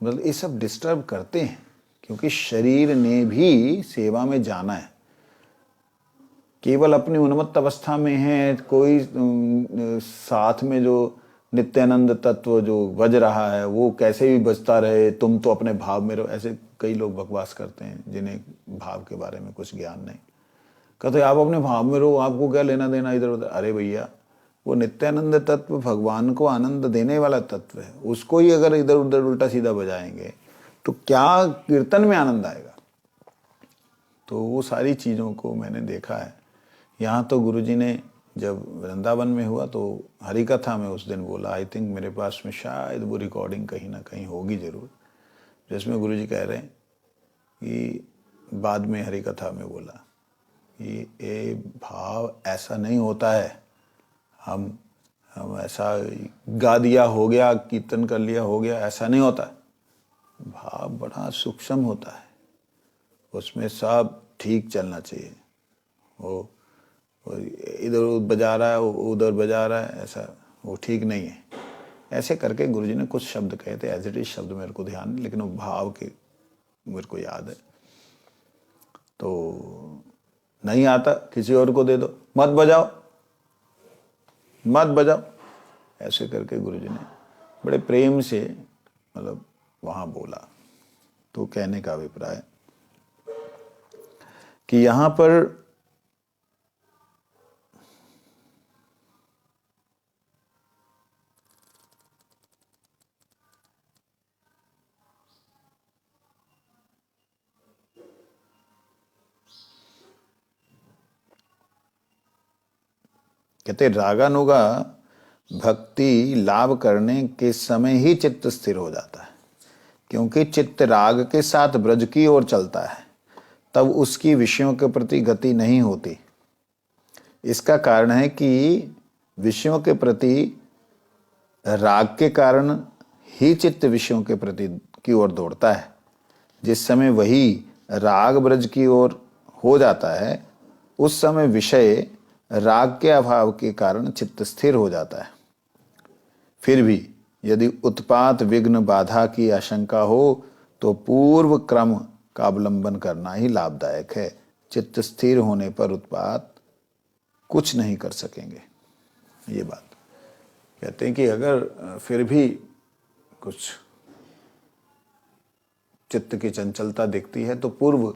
मतलब ये सब डिस्टर्ब करते हैं क्योंकि शरीर ने भी सेवा में जाना है। केवल अपनी उन्मत्त अवस्था में है, कोई साथ में जो नित्यानंद तत्व जो बज रहा है वो कैसे भी बजता रहे, तुम तो अपने भाव में रहो। ऐसे कई लोग बकवास करते हैं जिन्हें भाव के बारे में कुछ ज्ञान नहीं। कहते आप अपने भाव में रहो, आपको क्या लेना देना इधर उधर। अरे भैया, वो नित्यानंद तत्व भगवान को आनंद देने वाला तत्व है, उसको ही अगर इधर उधर उल्टा सीधा बजाएंगे तो क्या कीर्तन में आनंद आएगा। तो वो सारी चीज़ों को मैंने देखा है। यहाँ तो गुरुजी ने जब वृंदावन में हुआ तो हरि कथा में उस दिन बोला, आई थिंक मेरे पास में शायद वो रिकॉर्डिंग कहीं ना कहीं होगी ज़रूर, जिसमें गुरुजी कह रहे हैं कि बाद में हरि कथा में बोला कि ये भाव ऐसा नहीं होता है, हम ऐसा गा दिया हो गया, कीर्तन कर लिया हो गया, ऐसा नहीं होता। भाव बड़ा सूक्ष्म होता है, उसमें सब ठीक चलना चाहिए। वो इधर बजा रहा है, उधर बजा रहा है, ऐसा वो ठीक नहीं है। ऐसे करके गुरुजी ने कुछ शब्द कहे थे, एज इट इज शब्द मेरे को ध्यान नहीं, लेकिन वो भाव के मेरे को याद है। तो नहीं आता किसी और को दे दो, मत बजाओ मत बजाओ, ऐसे करके गुरुजी ने बड़े प्रेम से मतलब वहाँ बोला। तो कहने का अभिप्राय कि यहाँ पर कहते रागानुगा भक्ति लाभ करने के समय ही चित्त स्थिर हो जाता है, क्योंकि चित्त राग के साथ ब्रज की ओर चलता है, तब उसकी विषयों के प्रति गति नहीं होती। इसका कारण है कि विषयों के प्रति राग के कारण ही चित्त विषयों के प्रति की ओर दौड़ता है। जिस समय वही राग ब्रज की ओर हो जाता है, उस समय विषय राग के अभाव के कारण चित्त स्थिर हो जाता है। फिर भी यदि उत्पात विघ्न बाधा की आशंका हो तो पूर्व क्रम का अवलंबन करना ही लाभदायक है। चित्त स्थिर होने पर उत्पात कुछ नहीं कर सकेंगे। ये बात कहते हैं कि अगर फिर भी कुछ चित्त की चंचलता दिखती है तो पूर्व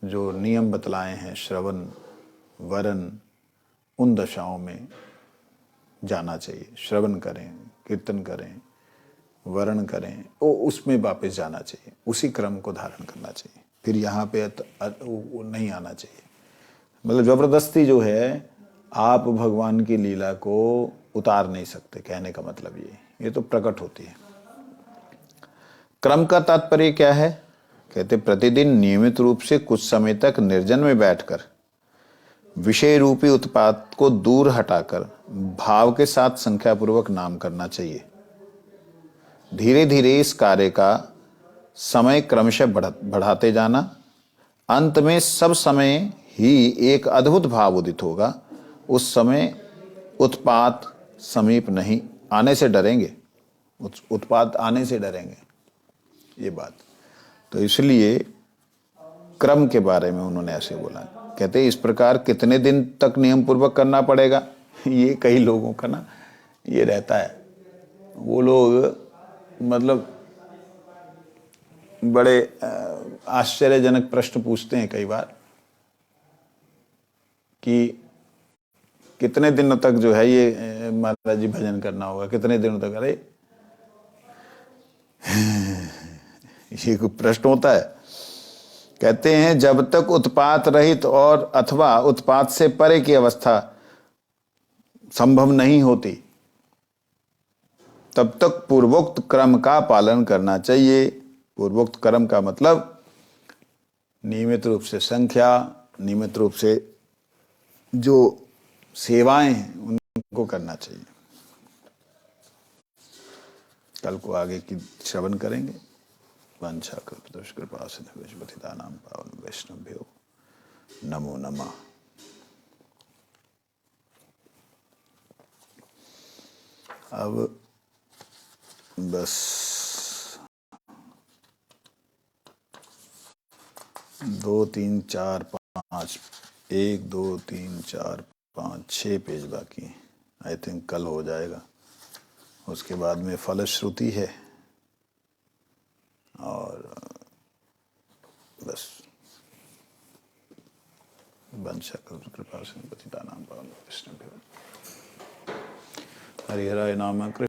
जो नियम बतलाए हैं, श्रवण, वरण, उन दशाओं में जाना चाहिए। श्रवण करें, कीर्तन करें, वरण करें, वो उसमें वापस जाना चाहिए, उसी क्रम को धारण करना चाहिए। फिर यहाँ पे वो नहीं आना चाहिए। मतलब जबरदस्ती जो है आप भगवान की लीला को उतार नहीं सकते, कहने का मतलब ये तो प्रकट होती है। क्रम का तात्पर्य क्या है? कहते प्रतिदिन नियमित रूप से कुछ समय तक निर्जन में बैठकर विषय रूपी उत्पाद को दूर हटाकर भाव के साथ संख्या पूर्वक नाम करना चाहिए। धीरे धीरे इस कार्य का समय क्रमशः बढ़ाते जाना, अंत में सब समय ही एक अद्भुत भाव उदित होगा। उस समय उत्पात समीप नहीं आने से डरेंगे, उत्पात आने से डरेंगे, ये बात। तो इसलिए क्रम के बारे में उन्होंने ऐसे बोला। कहते इस प्रकार कितने दिन तक नियम पूर्वक करना पड़ेगा? ये कई लोगों का ना ये रहता है, वो लोग मतलब बड़े आश्चर्यजनक प्रश्न पूछते हैं कई बार कि कितने दिनों तक जो है ये महाराज जी भजन करना होगा, कितने दिनों तक? अरे ये कोई प्रश्न होता है? कहते हैं जब तक उत्पात रहित और अथवा उत्पात से परे की अवस्था संभव नहीं होती तब तक पूर्वोक्त क्रम का पालन करना चाहिए। पूर्वोक्त क्रम का मतलब नियमित रूप से संख्या, नियमित रूप से जो सेवाएं हैं उनको करना चाहिए। कल को आगे की श्रवण करेंगे। वंशा कृपा सिंधु पतितानां पावन वैष्णवभ्यो नमो नमः। अब बस 2 3 4 5 1 2 3 4 5 6 पेज बाकी। आई थिंक कल हो जाएगा। उसके बाद में फलश्रुति है और बस वंशा कृपा सिंधु पतितानां पावन वैष्णवभ्यो हरिहराय नाम कृष्ण